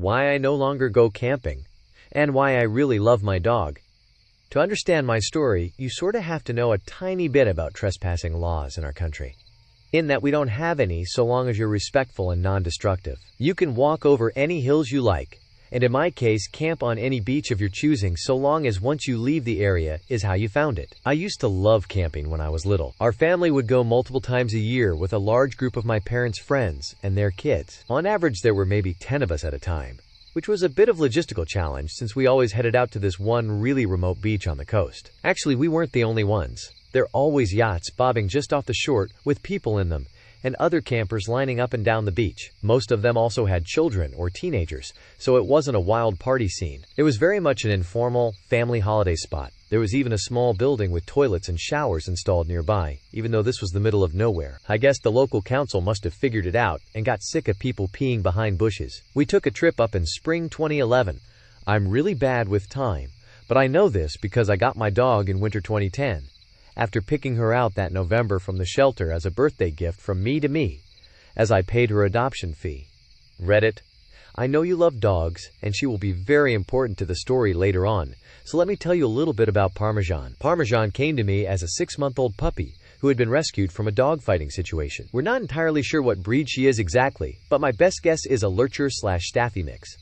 why I no longer go camping, and why I really love my dog. To understand my story, you sorta have to know a tiny bit about trespassing laws in our country. In that we don't have any so long as you're respectful and non-destructive. You can walk over any hills you like, and in my case camp on any beach of your choosing so long as once you leave the area is how you found it. I used to love camping when I was little. Our family would go multiple times a year with a large group of my parents' friends and their kids. On average there were maybe 10 of us at a time, which was a bit of logistical challenge since we always headed out to this one really remote beach on the coast. Actually, we weren't the only ones. There are always yachts bobbing just off the shore with people in them, and other campers lining up and down the beach. Most of them also had children or teenagers, so it wasn't a wild party scene. It was very much an informal, family holiday spot. There was even a small building with toilets and showers installed nearby, even though this was the middle of nowhere. I guess the local council must have figured it out and got sick of people peeing behind bushes. We took a trip up in spring 2011. I'm really bad with time, but I know this because I got my dog in winter 2010. After picking her out that November from the shelter as a birthday gift from me to me, as I paid her adoption fee. Reddit, I know you love dogs, and she will be very important to the story later on, so let me tell you a little bit about Parmesan. Parmesan came to me as a 6-month-old puppy who had been rescued from a dogfighting situation. We're not entirely sure what breed she is exactly, but my best guess is a Lurcher/Staffy mix.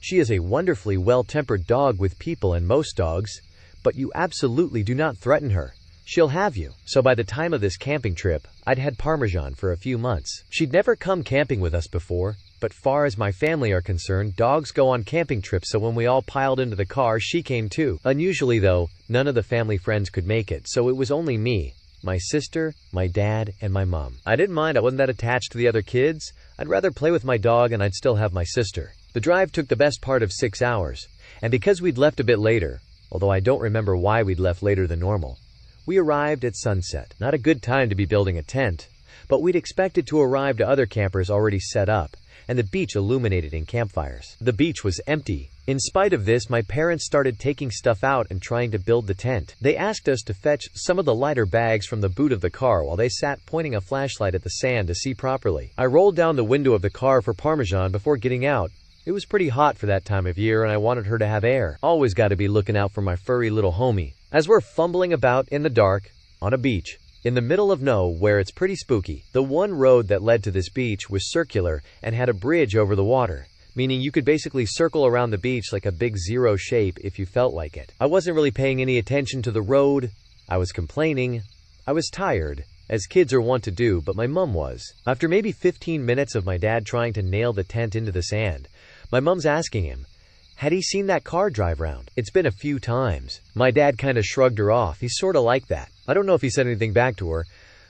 She is a wonderfully well-tempered dog with people and most dogs, but you absolutely do not threaten her. She'll have you. So by the time of this camping trip, I'd had Parmesan for a few months. She'd never come camping with us before, but far as my family are concerned, dogs go on camping trips, so when we all piled into the car, she came too. Unusually though, none of the family friends could make it, so it was only me, my sister, my dad, and my mom. I didn't mind, I wasn't that attached to the other kids. I'd rather play with my dog and I'd still have my sister. The drive took the best part of 6 hours, and because we'd left a bit later, although I don't remember why we'd left later than normal, we arrived at sunset. Not a good time to be building a tent, but we'd expected to arrive to other campers already set up, and the beach illuminated in campfires. The beach was empty. In spite of this, my parents started taking stuff out and trying to build the tent. They asked us to fetch some of the lighter bags from the boot of the car while they sat pointing a flashlight at the sand to see properly. I rolled down the window of the car for Parmesan before getting out. It was pretty hot for that time of year and I wanted her to have air. Always gotta be looking out for my furry little homie. As we're fumbling about in the dark, on a beach, in the middle of nowhere, it's pretty spooky. The one road that led to this beach was circular and had a bridge over the water, meaning you could basically circle around the beach like a big zero shape if you felt like it. I wasn't really paying any attention to the road. I was complaining. I was tired, as kids are wont to do, but my mom was. After maybe 15 minutes of my dad trying to nail the tent into the sand, my mom's asking him, had he seen that car drive round? It's been a few times. My dad kinda shrugged her off. He's sorta like that. I don't know if he said anything back to her,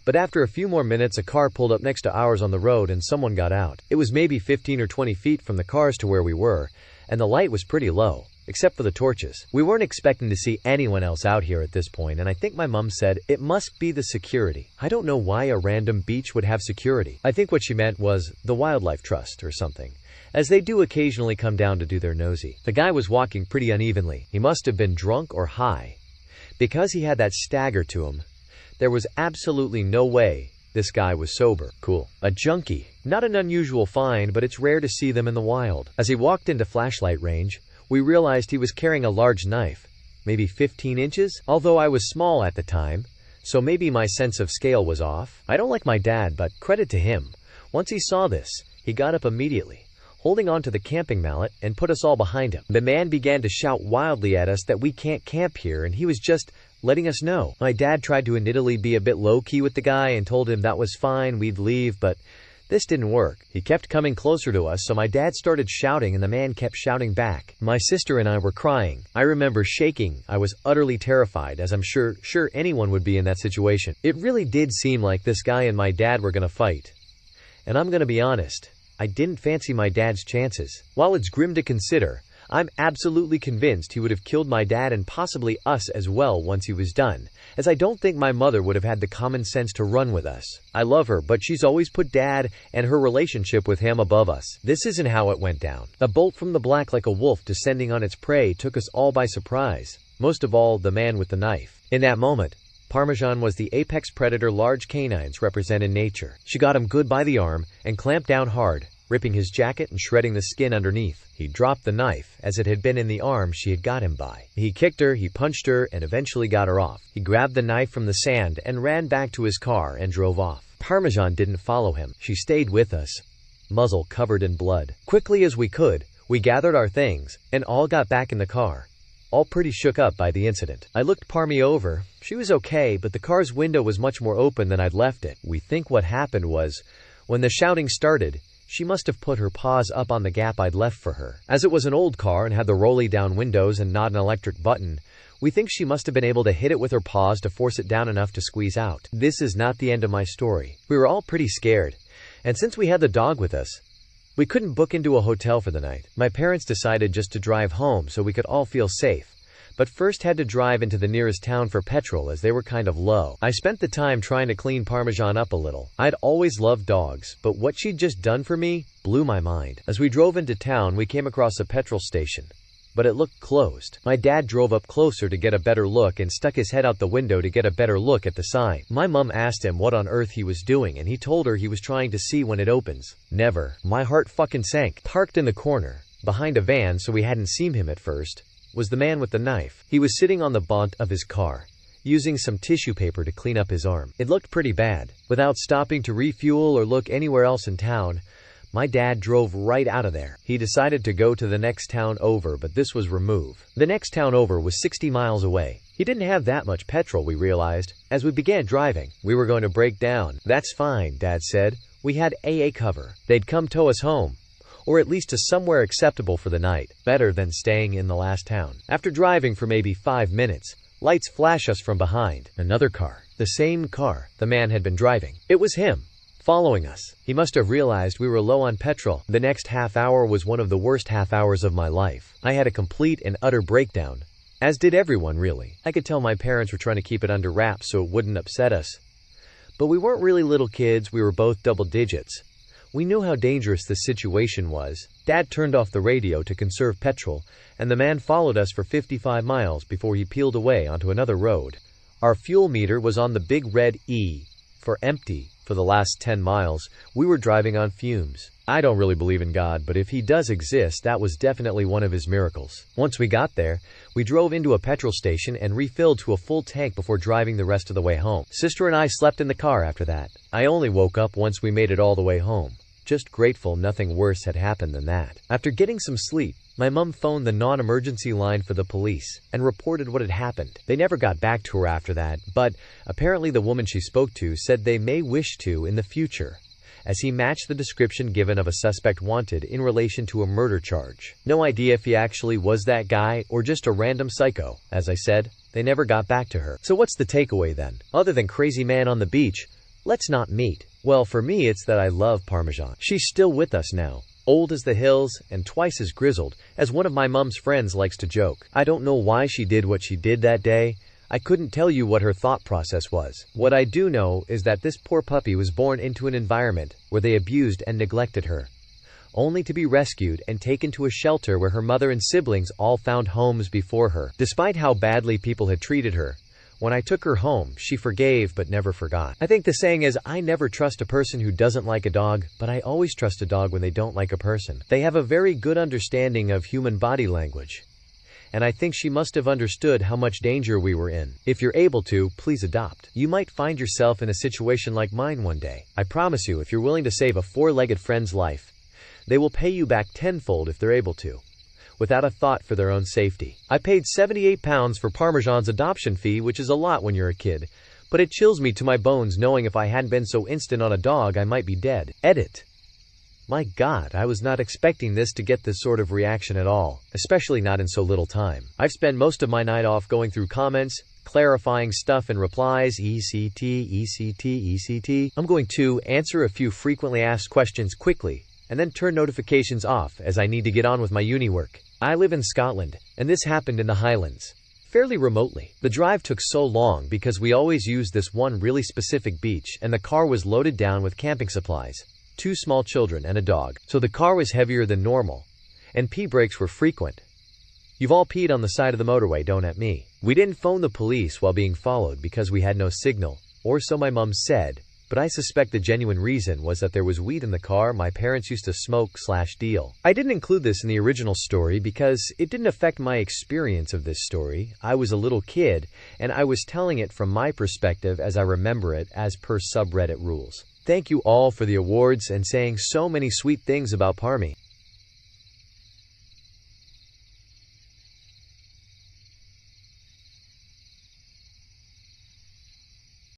but after a few more minutes a car pulled up next to ours on the road and someone got out. It was maybe 15 or 20 feet from the cars to where we were, and the light was pretty low, except for the torches. We weren't expecting to see anyone else out here at this point, and I think my mom said, it must be the security. I don't know why a random beach would have security. I think what she meant was the Wildlife Trust or something, as they do occasionally come down to do their nosy. The guy was walking pretty unevenly. He must have been drunk or high, because he had that stagger to him. There was absolutely no way this guy was sober. Cool. A junkie. Not an unusual find, but it's rare to see them in the wild. As he walked into flashlight range, we realized he was carrying a large knife, maybe 15 inches, although I was small at the time, so maybe my sense of scale was off. I don't like my dad, but credit to him. Once he saw this, he got up immediately, holding onto the camping mallet, and put us all behind him. The man began to shout wildly at us that we can't camp here, and he was just letting us know. My dad tried to admittedly be a bit low-key with the guy and told him that was fine, we'd leave, but this didn't work. He kept coming closer to us, so my dad started shouting and the man kept shouting back. My sister and I were crying. I remember shaking. I was utterly terrified, as I'm sure anyone would be in that situation. It really did seem like this guy and my dad were gonna fight. And I'm gonna be honest, I didn't fancy my dad's chances. While it's grim to consider, I'm absolutely convinced he would have killed my dad and possibly us as well once he was done, as I don't think my mother would have had the common sense to run with us. I love her, but she's always put dad and her relationship with him above us. This isn't how it went down. A bolt from the black like a wolf descending on its prey took us all by surprise, most of all the man with the knife. In that moment, Parmesan was the apex predator large canines represent in nature. She got him good by the arm and clamped down hard, ripping his jacket and shredding the skin underneath. He dropped the knife, as it had been in the arm she had got him by. He kicked her, he punched her, and eventually got her off. He grabbed the knife from the sand and ran back to his car and drove off. Parmesan didn't follow him. She stayed with us, muzzle covered in blood. Quickly as we could, we gathered our things and all got back in the car, all pretty shook up by the incident. I looked Parmy over. She was okay, but the car's window was much more open than I'd left it. We think what happened was, when the shouting started, she must have put her paws up on the gap I'd left for her. As it was an old car and had the rolly down windows and not an electric button, we think she must have been able to hit it with her paws to force it down enough to squeeze out. This is not the end of my story. We were all pretty scared, and since we had the dog with us, we couldn't book into a hotel for the night. My parents decided just to drive home so we could all feel safe, but first had to drive into the nearest town for petrol as they were kind of low. I spent the time trying to clean Parmesan up a little. I'd always loved dogs, but what she'd just done for me blew my mind. As we drove into town, we came across a petrol station, but it looked closed. My dad drove up closer to get a better look and stuck his head out the window to get a better look at the sign. My mom asked him what on earth he was doing, and he told her he was trying to see when it opens. Never. My heart fucking sank. Parked in the corner, behind a van so we hadn't seen him at first, was the man with the knife. He was sitting on the bonnet of his car, using some tissue paper to clean up his arm. It looked pretty bad. Without stopping to refuel or look anywhere else in town, my dad drove right out of there. He decided to go to the next town over, but this was remove. The next town over was 60 miles away. He didn't have that much petrol, we realized. As we began driving, we were going to break down. That's fine, Dad said. We had AA cover. They'd come tow us home, or at least to somewhere acceptable for the night, better than staying in the last town. After driving for maybe 5 minutes, lights flash us from behind. Another car. The same car the man had been driving. It was him, following us. He must have realized we were low on petrol. The next half hour was one of the worst half hours of my life. I had a complete and utter breakdown, as did everyone really. I could tell my parents were trying to keep it under wraps so it wouldn't upset us. But we weren't really little kids, we were both double digits. We knew how dangerous this situation was. Dad turned off the radio to conserve petrol, and the man followed us for 55 miles before he peeled away onto another road. Our fuel meter was on the big red E for empty. For the last 10 miles, we were driving on fumes. I don't really believe in God, but if he does exist, that was definitely one of his miracles. Once we got there, we drove into a petrol station and refilled to a full tank before driving the rest of the way home. Sister and I slept in the car after that. I only woke up once we made it all the way home. Just grateful nothing worse had happened than that. After getting some sleep, my mom phoned the non-emergency line for the police and reported what had happened. They never got back to her after that, but apparently the woman she spoke to said they may wish to in the future, as he matched the description given of a suspect wanted in relation to a murder charge. No idea if he actually was that guy or just a random psycho. As I said, they never got back to her. So what's the takeaway then? Other than crazy man on the beach, let's not meet. Well, for me it's that I love Parmesan. She's still with us now, old as the hills and twice as grizzled, as one of my mom's friends likes to joke. I don't know why she did what she did that day. I couldn't tell you what her thought process was. What I do know is that this poor puppy was born into an environment where they abused and neglected her, only to be rescued and taken to a shelter where her mother and siblings all found homes before her. Despite how badly people had treated her, when I took her home, she forgave but never forgot. I think the saying is, I never trust a person who doesn't like a dog, but I always trust a dog when they don't like a person. They have a very good understanding of human body language, and I think she must have understood how much danger we were in. If you're able to, please adopt. You might find yourself in a situation like mine one day. I promise you, if you're willing to save a four-legged friend's life, they will pay you back tenfold if they're able to, without a thought for their own safety. I paid £78 for Parmesan's adoption fee, which is a lot when you're a kid, but it chills me to my bones knowing if I hadn't been so instant on a dog I might be dead. Edit. My God, I was not expecting this to get this sort of reaction at all, especially not in so little time. I've spent most of my night off going through comments, clarifying stuff and replies, ECT. I'm going to answer a few frequently asked questions quickly, and then turn notifications off as I need to get on with my uni work. I live in Scotland, and this happened in the Highlands, fairly remotely. The drive took so long because we always used this one really specific beach, and the car was loaded down with camping supplies, 2 small children and a dog. So the car was heavier than normal, and pee breaks were frequent. You've all peed on the side of the motorway, don't at me. We didn't phone the police while being followed because we had no signal, or so my mom said, but I suspect the genuine reason was that there was weed in the car my parents used to smoke/deal. I didn't include this in the original story because it didn't affect my experience of this story. I was a little kid, and I was telling it from my perspective as I remember it, as per subreddit rules. Thank you all for the awards and saying so many sweet things about Parmy.